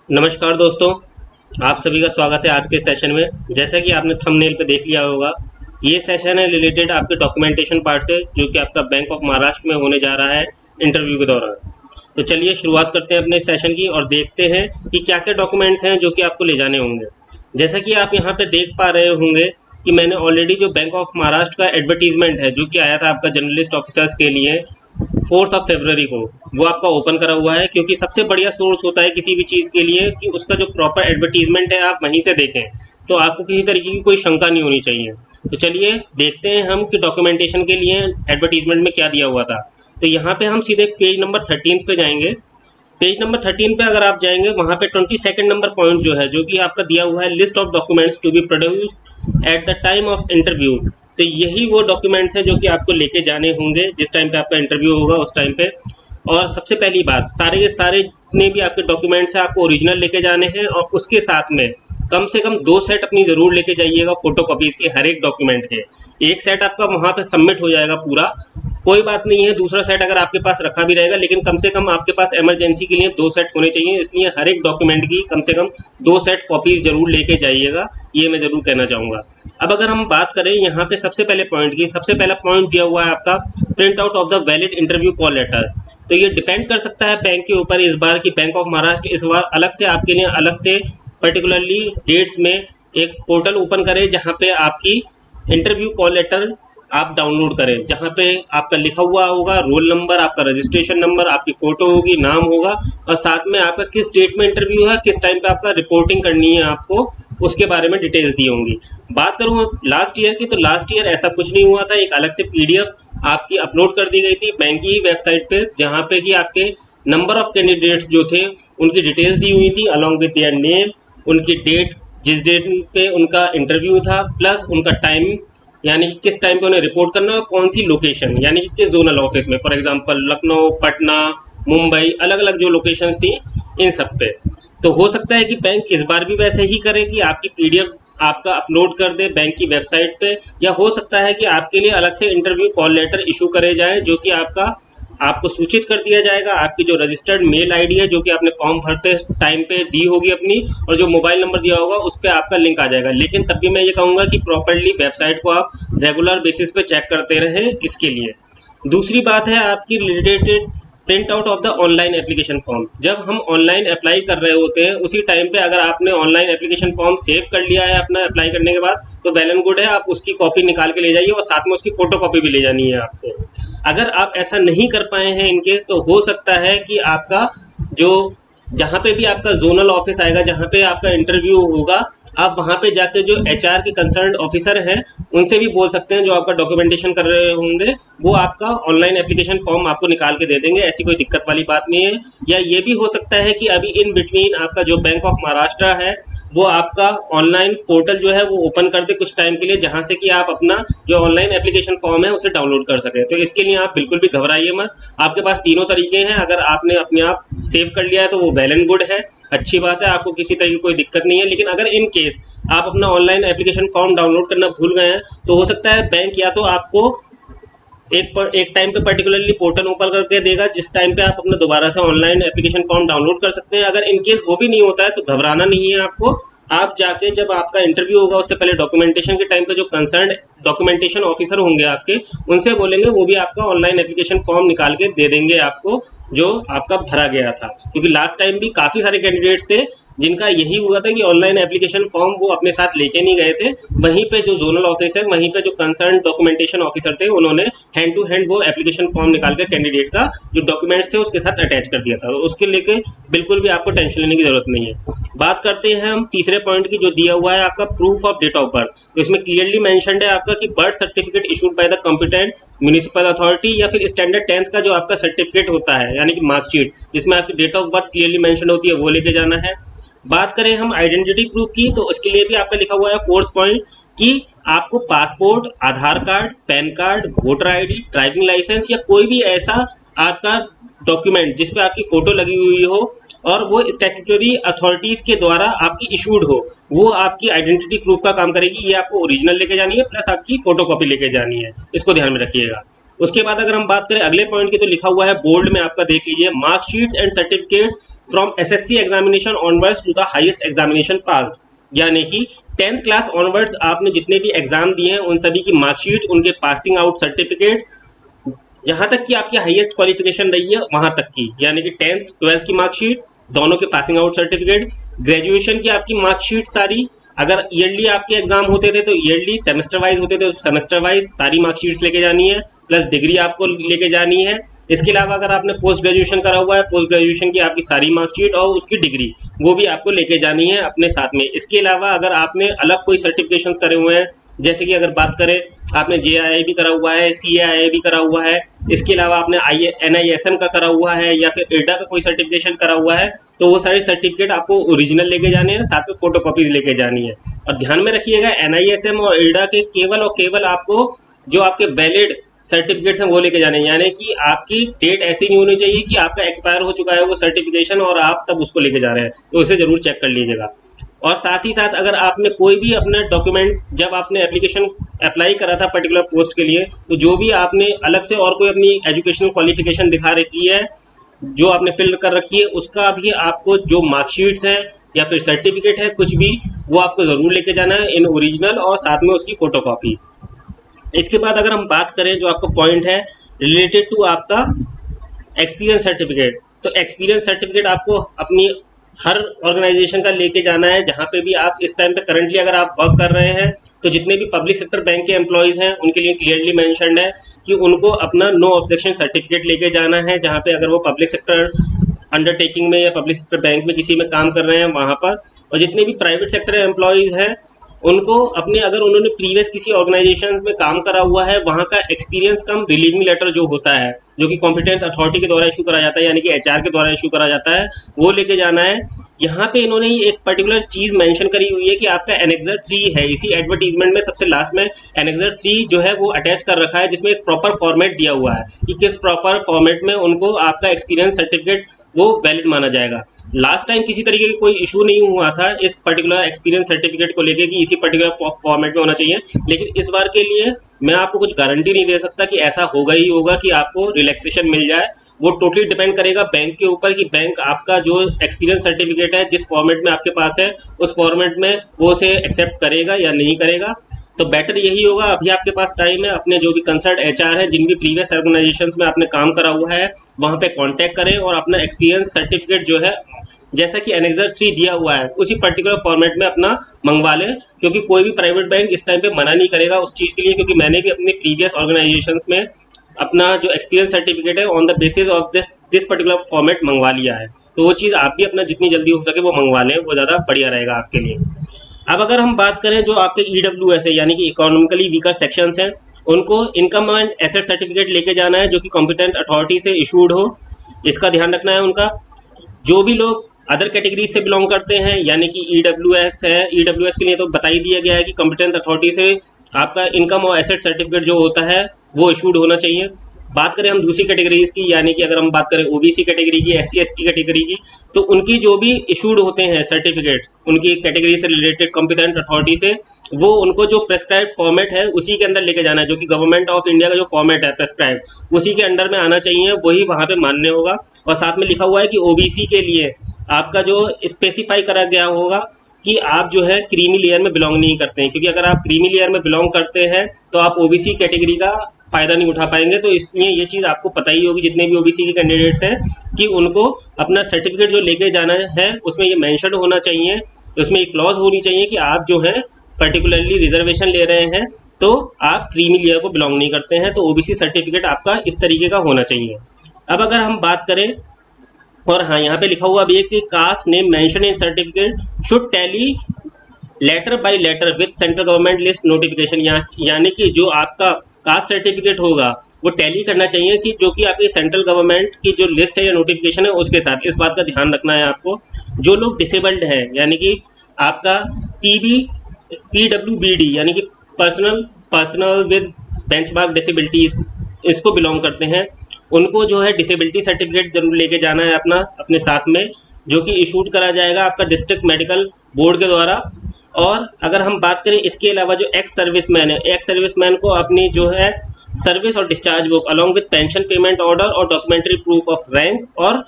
नमस्कार दोस्तों, आप सभी का स्वागत है आज के सेशन में। जैसा कि आपने थंबनेल पे देख लिया होगा, ये सेशन है रिलेटेड आपके डॉक्यूमेंटेशन पार्ट से, जो कि आपका बैंक ऑफ महाराष्ट्र में होने जा रहा है इंटरव्यू के दौरान। तो चलिए शुरुआत करते हैं अपने सेशन की और देखते हैं कि क्या क्या डॉक्यूमेंट्स हैं जो कि आपको ले जाने होंगे। जैसा कि आप यहाँ पे देख पा रहे होंगे कि मैंने ऑलरेडी जो बैंक ऑफ महाराष्ट्र का एडवर्टीजमेंट है जो कि आया था आपका जर्नलिस्ट ऑफिसर्स के लिए 4 फरवरी को, वो आपका ओपन करा हुआ है, क्योंकि सबसे बढ़िया सोर्स होता है किसी भी चीज़ के लिए कि उसका जो प्रॉपर एडवर्टीजमेंट है आप वहीं से देखें, तो आपको किसी तरीके की कोई शंका नहीं होनी चाहिए। तो चलिए देखते हैं हम कि डॉक्यूमेंटेशन के लिए एडवर्टीजमेंट में क्या दिया हुआ था। तो यहाँ पे हम सीधे पेज नंबर 13 पे जाएंगे। पेज नंबर 13 पे अगर आप जाएंगे, वहाँ पे 22 नंबर पॉइंट जो है, जो कि आपका दिया हुआ है list of documents to be produced at the time of interview. तो यही वो डॉक्यूमेंट्स हैं जो कि आपको लेके जाने होंगे जिस टाइम पे आपका इंटरव्यू होगा उस टाइम पे। और सबसे पहली बात, सारे के सारे जितने भी आपके डॉक्यूमेंट्स हैं आपको ओरिजिनल लेके जाने हैं, और उसके साथ में कम से कम 2 सेट अपनी ज़रूर लेके जाइएगा फोटो कॉपीज़ के हर एक डॉक्यूमेंट के। एक सेट आपका वहाँ पे सबमिट हो जाएगा पूरा, कोई बात नहीं है, दूसरा सेट अगर आपके पास रखा भी रहेगा, लेकिन कम से कम आपके पास इमरजेंसी के लिए 2 सेट होने चाहिए। इसलिए हर एक डॉक्यूमेंट की कम से कम 2 सेट कॉपीज़ जरूर लेके जाइएगा, ये मैं ज़रूर कहना चाहूँगा। अब अगर हम बात करें यहाँ पे सबसे पहले पॉइंट की, सबसे पहला पॉइंट दिया हुआ है आपका print out of the valid interview call letter. तो ये डिपेंड कर सकता है बैंक के ऊपर इस बार, कि बैंक ऑफ महाराष्ट्र इस बार अलग से आपके लिए अलग से पर्टिकुलरली डेट्स में एक पोर्टल ओपन करे जहाँ पे आपकी इंटरव्यू कॉल लेटर आप डाउनलोड करें, जहाँ पे आपका लिखा हुआ होगा रोल नंबर, आपका रजिस्ट्रेशन नंबर, आपकी फ़ोटो होगी, नाम होगा, और साथ में आपका किस डेट में इंटरव्यू है, किस टाइम पे आपका रिपोर्टिंग करनी है आपको, उसके बारे में डिटेल्स दी होंगी। बात करूँ लास्ट ईयर की, तो लास्ट ईयर ऐसा कुछ नहीं हुआ था। एक अलग से PDF आपकी अपलोड कर दी गई थी बैंक की वेबसाइट पे, जहाँ पे कि आपके नंबर ऑफ कैंडिडेट्स जो थे उनकी डिटेल्स दी हुई थी अलॉन्ग विद देयर नेम, उनकी डेट, जिस डेट पे उनका इंटरव्यू था, प्लस उनका टाइम, यानी कि किस टाइम पे उन्हें रिपोर्ट करना है, और कौन सी लोकेशन, यानी कि किस जोनल ऑफिस में, फॉर एग्जांपल लखनऊ, पटना, मुंबई, अलग अलग जो लोकेशंस थी इन सब पे। तो हो सकता है कि बैंक इस बार भी वैसे ही करे कि आपकी PDF आपका अपलोड कर दे बैंक की वेबसाइट पे, या हो सकता है कि आपके लिए अलग से इंटरव्यू कॉल लेटर इशू करे जाए, जो कि आपको सूचित कर दिया जाएगा। आपकी जो रजिस्टर्ड मेल आईडी है जो कि आपने फॉर्म भरते टाइम पे दी होगी अपनी, और जो मोबाइल नंबर दिया होगा उस पर आपका लिंक आ जाएगा। लेकिन तब भी मैं ये कहूँगा कि प्रॉपर्ली वेबसाइट को आप रेगुलर बेसिस पे चेक करते रहें इसके लिए। दूसरी बात है आपकी related print out of the online application form. जब हम ऑनलाइन अप्लाई कर रहे होते हैं उसी टाइम पे अगर आपने ऑनलाइन एप्लीकेशन फॉर्म सेव कर लिया है अपना अप्लाई करने के बाद, तो वेल एंड गुड है, आप उसकी कॉपी निकाल के ले जाइए, और साथ में उसकी फोटो कॉपी भी ले जानी है आपको। अगर आप ऐसा नहीं कर पाए हैं इनकेस, तो हो सकता है कि आपका जो जहाँ पे भी आपका जोनल ऑफिस आएगा, जहाँ पे आपका इंटरव्यू होगा, आप वहाँ पे जाके जो HR के कंसर्न ऑफिसर हैं उनसे भी बोल सकते हैं, जो आपका डॉक्यूमेंटेशन कर रहे होंगे वो आपका ऑनलाइन एप्लीकेशन फॉर्म आपको निकाल के दे देंगे, ऐसी कोई दिक्कत वाली बात नहीं है। या ये भी हो सकता है कि अभी इन बिटवीन आपका जो बैंक ऑफ महाराष्ट्र है वो आपका ऑनलाइन पोर्टल जो है वो ओपन कर दे कुछ टाइम के लिए, जहाँ से कि आप अपना जो ऑनलाइन एप्लीकेशन फॉर्म है उसे डाउनलोड कर सकें। तो इसके लिए आप बिल्कुल भी घबराइए मत, आपके पास तीनों तरीके हैं। अगर आपने अपने आप सेव कर लिया है तो वो वेल एंड गुड है, अच्छी बात है, आपको किसी तरह की कोई दिक्कत नहीं है। लेकिन अगर इन केस आप अपना ऑनलाइन एप्लीकेशन फॉर्म डाउनलोड करना भूल गए हैं, तो हो सकता है बैंक या तो आपको एक टाइम पे पर्टिकुलरली पोर्टल ओपन करके देगा जिस टाइम पे आप अपना दोबारा से ऑनलाइन एप्लीकेशन फॉर्म डाउनलोड कर सकते हैं। अगर इनकेस वो भी नहीं होता है तो घबराना नहीं है आपको। आप जाके जब आपका इंटरव्यू होगा उससे पहले डॉक्यूमेंटेशन के टाइम पे जो कंसर्न डॉक्यूमेंटेशन ऑफिसर होंगे आपके, उनसे बोलेंगे, वो भी आपका ऑनलाइन एप्लीकेशन फॉर्म निकाल के दे देंगे आपको जो आपका भरा गया था। क्योंकि लास्ट टाइम भी काफ़ी सारे कैंडिडेट्स थे जिनका यही हुआ था कि ऑनलाइन एप्लीकेशन फॉर्म वो अपने साथ लेके नहीं गए थे, वहीं पे जो जोनल ऑफिस है वहीं पे जो कंसर्न डॉक्यूमेंटेशन ऑफिसर थे उन्होंने हैंड टू हैंड वो एप्लीकेशन फॉर्म निकाल के कैंडिडेट का जो डॉक्यूमेंट्स थे उसके साथ अटैच कर दिया था। तो उसके लेके बिल्कुल भी आपको टेंशन लेने की जरूरत नहीं है। बात करते हैं हम तीसरे पॉइंट की, जो दिया हुआ है आपका proof of date of birth. तो इसमें क्लियरली मेंशन्ड है आपका कि birth certificate issued by the competent municipal authority, या फिर स्टैंडर्ड 10th का जो आपका सर्टिफिकेट होता है यानी कि मार्कशीट जिसमें आपकी date of birth clearly mention होती है, वो लेके जाना है। बात करें हम आइडेंटिटी प्रूफ की, तो उसके लिए भी आपका लिखा हुआ है 4th पॉइंट कि आपको passport, Aadhaar card, PAN card, voter ID, driving licence या कोई भी ऐसा आपका डॉक्यूमेंट जिसपे आपकी फोटो लगी हुई हो और वो स्टैट्यूटरी अथॉरिटीज के द्वारा आपकी इशूड हो, वो आपकी आइडेंटिटी प्रूफ का काम करेगी। ये आपको ओरिजिनल लेके जानी है प्लस आपकी फोटोकॉपी लेके जानी है, इसको ध्यान में रखिएगा। उसके बाद अगर हम बात करें अगले पॉइंट की, तो लिखा हुआ है बोल्ड में, आपका देख लीजिए, marksheets and certificates from SSC examination onwards to the highest examination pass, यानी कि 10th क्लास ऑनवर्ड्स आपने जितने भी एग्जाम दिए हैं उन सभी की मार्कशीट, उनके पासिंग आउट सर्टिफिकेट्स, जहां तक कि आपकी हाईएस्ट क्वालिफिकेशन रही है वहां तक की, यानी कि 10th 12th की मार्कशीट, दोनों के पासिंग आउट सर्टिफिकेट, ग्रेजुएशन की आपकी मार्कशीट सारी, अगर ईयरली आपके एग्जाम होते थे तो ईयरली, सेमेस्टर वाइज होते थे तो सेमेस्टर वाइज सारी मार्कशीट्स लेके जानी है, प्लस डिग्री आपको लेके जानी है। इसके अलावा अगर आपने पोस्ट ग्रेजुएशन करा हुआ है, पोस्ट ग्रेजुएशन की आपकी सारी मार्कशीट और उसकी डिग्री वो भी आपको लेके जानी है अपने साथ में। इसके अलावा अगर आपने अलग कोई सर्टिफिकेशंस करे हुए हैं, जैसे कि अगर बात करें आपने JII भी करा हुआ है, CAI भी करा हुआ है, इसके अलावा आपने NISM का करा हुआ है या फिर IRDA का कोई सर्टिफिकेशन करा हुआ है, तो वो सारे सर्टिफिकेट आपको ओरिजिनल लेके जाने हैं, साथ में फोटो कॉपीज लेके जानी है। और ध्यान में रखिएगा NISM और IRDA के केवल और केवल आपको जो आपके वैलिड सर्टिफिकेट्स हैं वो लेके जाने हैं, यानी कि आपकी डेट ऐसी नहीं होनी चाहिए कि आपका एक्सपायर हो चुका है वो सर्टिफिकेशन और आप तब उसको लेके जा रहे हैं, तो उसे जरूर चेक कर लीजिएगा। और साथ ही साथ अगर आपने कोई भी अपना डॉक्यूमेंट, जब आपने एप्लीकेशन अप्लाई करा था पर्टिकुलर पोस्ट के लिए, तो जो भी आपने अलग से और कोई अपनी एजुकेशनल क्वालिफिकेशन दिखा रखी है जो आपने फिल कर रखी है, उसका भी आपको जो मार्कशीट्स हैं या फिर सर्टिफिकेट है कुछ भी, वो आपको ज़रूर लेके जाना है इन ओरिजिनल और साथ में उसकी फोटोकॉपी। इसके बाद अगर हम बात करें जो आपका पॉइंट है रिलेटेड टू आपका एक्सपीरियंस सर्टिफिकेट, तो एक्सपीरियंस सर्टिफिकेट आपको अपनी हर ऑर्गेनाइजेशन का लेके जाना है जहाँ पे भी आप इस टाइम पे करंटली अगर आप वर्क कर रहे हैं, तो जितने भी पब्लिक सेक्टर बैंक के एम्प्लॉयज़ हैं उनके लिए क्लियरली मेंशन्ड है कि उनको अपना नो ऑब्जेक्शन सर्टिफिकेट लेके जाना है, जहाँ पे अगर वो पब्लिक सेक्टर अंडरटेकिंग में या पब्लिक सेक्टर बैंक में किसी में काम कर रहे हैं वहाँ पर। और जितने भी प्राइवेट सेक्टर एम्प्लॉयज़ हैं उनको अपने, अगर उन्होंने प्रीवियस किसी ऑर्गेनाइजेशन में काम करा हुआ है, वहाँ का एक्सपीरियंस कम रिलीविंग लेटर जो होता है, जो कि कॉम्पिटेंट अथॉरिटी के द्वारा इशू करा जाता है, यानी कि HR के द्वारा इशू करा जाता है, वो लेके जाना है। यहाँ पे इन्होंने एक पर्टिकुलर चीज़ मेंशन करी हुई है कि आपका एनेक्सर 3 है, इसी एडवर्टीजमेंट में सबसे लास्ट में एनेक्सर 3 जो है वो अटैच कर रखा है, जिसमें एक प्रॉपर फॉर्मेट दिया हुआ है कि किस प्रॉपर फॉर्मेट में उनको आपका एक्सपीरियंस सर्टिफिकेट वो वैलिड माना जाएगा। लास्ट टाइम किसी तरीके की कोई इशू नहीं हुआ था इस पर्टिकुलर एक्सपीरियंस सर्टिफिकेट को लेके कि इसी पर्टिकुलर फॉर्मेट में होना चाहिए, लेकिन इस बार के लिए मैं आपको कुछ गारंटी नहीं दे सकता कि ऐसा होगा ही होगा कि आपको रिलैक्सेशन मिल जाए। वो टोटली डिपेंड करेगा बैंक के ऊपर कि बैंक आपका जो एक्सपीरियंस सर्टिफिकेट है जिस फॉर्मेट में आपके पास है उस फॉर्मेट में वो उसे एक्सेप्ट करेगा या नहीं करेगा। तो बेटर यही होगा, अभी आपके पास टाइम है, अपने जो भी कंसर्ट HR है, जिन भी प्रीवियस ऑर्गेनाइजेशंस में आपने काम करा हुआ है वहाँ पे कांटेक्ट करें और अपना एक्सपीरियंस सर्टिफिकेट जो है जैसा कि एनेक्सर 3 दिया हुआ है उसी पर्टिकुलर फॉर्मेट में अपना मंगवा लें, क्योंकि कोई भी प्राइवेट बैंक इस टाइम पे मना नहीं करेगा उस चीज़ के लिए, क्योंकि मैंने भी अपने प्रीवियस ऑर्गेनाइजेशंस में अपना जो एक्सपीरियंस सर्टिफिकेट है on the basis of this particular format मंगवा लिया है। तो वो चीज़ आप भी अपना जितनी जल्दी हो सके वो मंगवा लें, वो ज़्यादा बढ़िया रहेगा आपके लिए। अब अगर हम बात करें जो आपके EWS है, यानी कि इकोनॉमिकली वीकर सेक्शंस हैं, उनको इनकम एंड एसेट सर्टिफिकेट लेके जाना है जो कि कॉम्पिटेंट अथॉरिटी से इशूड हो, इसका ध्यान रखना है उनका। जो भी लोग अदर कैटेगरी से बिलोंग करते हैं, यानी कि EWS है, EWS के लिए तो बता ही दिया गया है कि कॉम्पिटेंट अथॉरिटी से आपका इनकम और एसेट सर्टिफिकेट जो होता है वो इशूड होना चाहिए। बात करें हम दूसरी कैटेगरीज की, यानी कि अगर हम बात करें OBC कैटेगरी की, SC/ST कैटेगरी की, तो उनकी जो भी इशूड होते हैं सर्टिफिकेट उनकी कैटेगरी से रिलेटेड कॉम्पिटेंट अथॉरिटी से, वो उनको जो प्रेस्क्राइब फॉर्मेट है उसी के अंदर लेके जाना है, जो कि गवर्नमेंट ऑफ इंडिया का जो फॉर्मेट है प्रेस्क्राइब उसी के अंडर में आना चाहिए, वही वहाँ पे मान्य होगा। और साथ में लिखा हुआ है कि OBC के लिए आपका जो स्पेसिफाई करा गया होगा कि आप जो है क्रीमी लेयर में बिलोंग नहीं करते हैं, क्योंकि अगर आप क्रीमी लेयर में बिलोंग करते हैं तो आप OBC कैटेगरी का फ़ायदा नहीं उठा पाएंगे। तो इसलिए ये चीज़ आपको पता ही होगी जितने भी OBC के कैंडिडेट्स हैं कि उनको अपना सर्टिफिकेट जो लेके जाना है उसमें ये मेंशन होना चाहिए, उसमें एक क्लॉज होनी चाहिए कि आप जो है पर्टिकुलरली रिजर्वेशन ले रहे हैं तो आप क्रीमी लेयर को बिलोंग नहीं करते हैं, तो OBC सर्टिफिकेट आपका इस तरीके का होना चाहिए। अब अगर हम बात करें, और हाँ यहाँ पे लिखा हुआ भी है कि caste name mention in certificate should tally letter by letter with central government list notification, यानी कि जो आपका कास्ट सर्टिफिकेट होगा वो टैली करना चाहिए कि जो कि आपकी सेंट्रल गवर्नमेंट की जो लिस्ट है या नोटिफिकेशन है उसके साथ। इस बात का ध्यान रखना है आपको। जो लोग डिसेबल्ड हैं, यानी कि आपका PWBD यानी कि पर्सनल विद बेंचमार्क डिसेबिलिटीज, इसको बिलोंग करते हैं, उनको जो है डिसेबिलिटी सर्टिफिकेट जरूर लेके जाना है अपने साथ में, जो कि इशूड करा जाएगा आपका डिस्ट्रिक्ट मेडिकल बोर्ड के द्वारा। और अगर हम बात करें इसके अलावा जो एक्स सर्विसमैन है, एक्स सर्विसमैन को अपनी जो है सर्विस और discharge book along with pension payment order और डॉक्यूमेंट्री प्रूफ ऑफ रैंक, और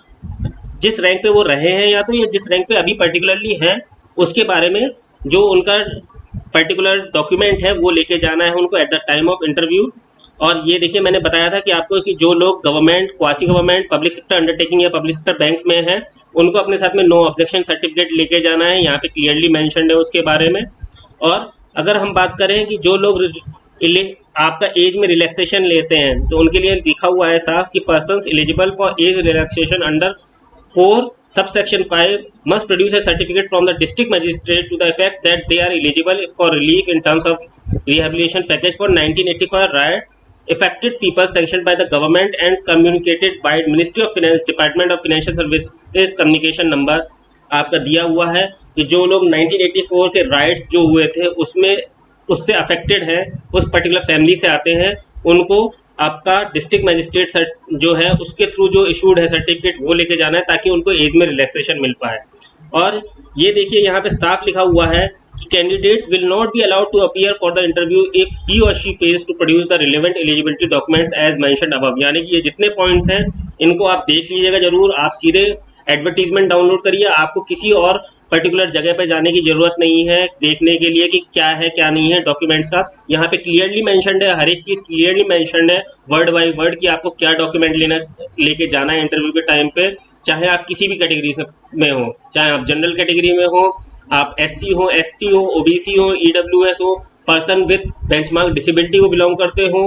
जिस रैंक पे वो रहे हैं या तो ये जिस रैंक पे अभी पर्टिकुलरली हैं उसके बारे में जो उनका पर्टिकुलर डॉक्यूमेंट है वो लेके जाना है उनको eight the time of interview. और ये देखिए मैंने बताया था कि आपको कि जो लोग government, quasi government, public sector undertaking या पब्लिक सेक्टर बैंक्स में हैं उनको अपने साथ में नो ऑब्जेक्शन सर्टिफिकेट लेके जाना है, यहाँ पे क्लियरली मेंशन्ड है उसके बारे में। और अगर हम बात करें कि जो लोग आपका एज में रिलैक्सेशन लेते हैं तो उनके लिए लिखा हुआ है साफ कि persons eligible for age relaxation under 4 subsection 5 must produce a certificate from the district magistrate to the effect that they are eligible for relief in terms of rehabilitation package for 1985 riot affected people sanctioned by the government and communicated by Ministry of Finance, Department of Financial Services communication number आपका दिया हुआ है कि जो लोग 1984 के rights जो हुए थे उसमें उससे अफेक्टेड हैं, उस पर्टिकुलर फैमिली से आते हैं, उनको आपका डिस्ट्रिक्ट मजिस्ट्रेट जो है उसके थ्रू जो इशूड है सर्टिफिकेट वो लेके जाना है ताकि उनको एज में रिलैक्सेशन मिल पाए। और ये देखिए यहाँ पे साफ लिखा हुआ है कि candidates will not be allowed to appear for the interview if he or she fails to produce the relevant eligibility documents as mentioned above. यानी कि ये जितने पॉइंट्स हैं इनको आप देख लीजिएगा जरूर, आप सीधे एडवर्टीजमेंट डाउनलोड करिए, आपको किसी और पर्टिकुलर जगह पे जाने की जरूरत नहीं है देखने के लिए कि क्या है क्या नहीं है डॉक्यूमेंट्स का। यहाँ पे क्लियरली मेंशन्ड है, हर एक चीज़ क्लियरली मेंशन्ड है वर्ड बाय वर्ड कि आपको क्या डॉक्यूमेंट लेके जाना है इंटरव्यू के टाइम पे, चाहे आप किसी भी कैटेगरी में हो, चाहे आप जनरल कैटेगरी में हो, आप SC हो, ST हो, OBC हो, EWS हो, पर्सन विथ बेंचमार्क डिसेबिलिटी को बिलोंग करते हो,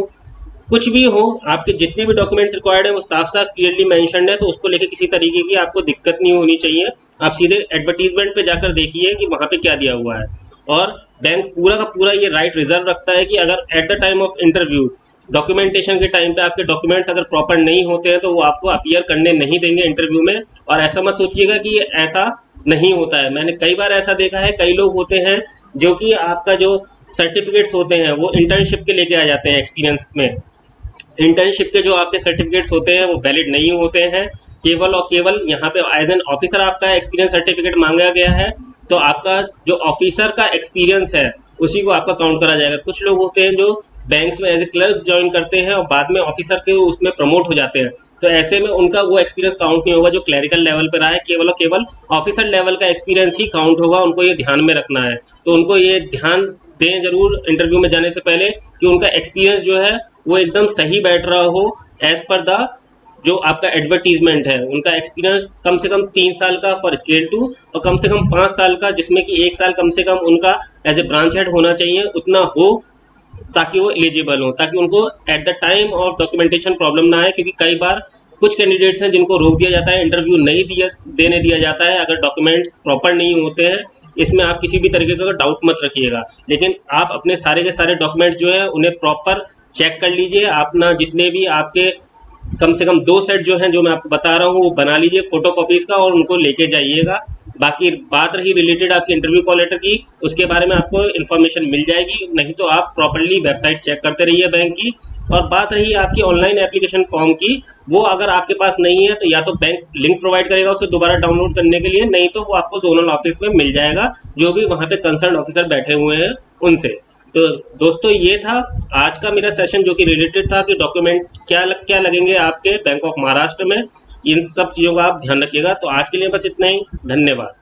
कुछ भी हो, आपके जितने भी डॉक्यूमेंट्स रिक्वायर्ड है वो साफ साफ क्लियरली मेंशन्ड है, तो उसको लेके किसी तरीके की आपको दिक्कत नहीं होनी चाहिए। आप सीधे एडवर्टीजमेंट पे जाकर देखिए कि वहाँ पे क्या दिया हुआ है। और बैंक पूरा का पूरा ये राइट रिजर्व रखता है कि अगर eight the time of interview documentation के टाइम पे आपके डॉक्यूमेंट्स अगर प्रॉपर नहीं होते हैं तो वो आपको अपीयर करने नहीं देंगे इंटरव्यू में। और ऐसा मत सोचिएगा कि ये ऐसा नहीं होता है, मैंने कई बार ऐसा देखा है, कई लोग होते हैं जो कि आपका जो सर्टिफिकेट्स होते हैं वो इंटर्नशिप के लेके आ जाते हैं एक्सपीरियंस में। इंटर्नशिप के जो आपके सर्टिफिकेट्स होते हैं वो वैलिड नहीं होते हैं, केवल और केवल यहाँ पे एज एन ऑफिसर आपका एक्सपीरियंस सर्टिफिकेट मांगा गया है तो आपका जो ऑफिसर का एक्सपीरियंस है उसी को आपका काउंट करा जाएगा। कुछ लोग होते हैं जो बैंक्स में एज ए क्लर्क ज्वाइन करते हैं और बाद में ऑफिसर के उसमें प्रमोट हो जाते हैं, तो ऐसे में उनका वो एक्सपीरियंस काउंट नहीं होगा जो क्लरिकल लेवल पर रहा है, केवल और केवल ऑफिसर लेवल का एक्सपीरियंस ही काउंट होगा। उनको ये ध्यान में रखना है, तो उनको ये ध्यान दें जरूर इंटरव्यू में जाने से पहले कि उनका एक्सपीरियंस जो है वो एकदम सही बैठ रहा हो एज पर द जो आपका एडवर्टीजमेंट है। उनका एक्सपीरियंस कम से कम 3 साल का फॉर स्केल 2 और कम से कम 5 साल का, जिसमें कि 1 साल कम से कम उनका एज ए ब्रांच हेड होना चाहिए, उतना हो ताकि वो एलिजिबल हो, ताकि उनको eight the time of documentation problem ना आए। क्योंकि कई बार कुछ कैंडिडेट्स हैं जिनको रोक दिया जाता है, इंटरव्यू नहीं देने दिया जाता है अगर डॉक्यूमेंट्स प्रॉपर नहीं होते हैं। इसमें आप किसी भी तरीके का डाउट मत रखिएगा, लेकिन आप अपने सारे के सारे डॉक्यूमेंट्स जो है उन्हें प्रॉपर चेक कर लीजिए। अपना जितने भी आपके कम से कम 2 सेट जो हैं जो मैं आपको बता रहा हूँ वो बना लीजिए फोटोकॉपीज़ का और उनको लेके जाइएगा। बाकी बात रही रिलेटेड आपके इंटरव्यू कॉल लेटर की, उसके बारे में आपको इन्फॉर्मेशन मिल जाएगी, नहीं तो आप प्रॉपर्ली वेबसाइट चेक करते रहिए बैंक की। और बात रही आपकी ऑनलाइन एप्लीकेशन फॉर्म की, वो अगर आपके पास नहीं है तो या तो बैंक लिंक प्रोवाइड करेगा उसको दोबारा डाउनलोड करने के लिए, नहीं तो वो आपको जोनल ऑफिस में मिल जाएगा जो भी वहाँ पे कंसर्न ऑफिसर बैठे हुए हैं उनसे। तो दोस्तों ये था आज का मेरा सेशन जो कि रिलेटेड था कि डॉक्यूमेंट क्या लगेंगे आपके बैंक ऑफ महाराष्ट्र में, इन सब चीज़ों का आप ध्यान रखिएगा। तो आज के लिए बस इतना ही, धन्यवाद।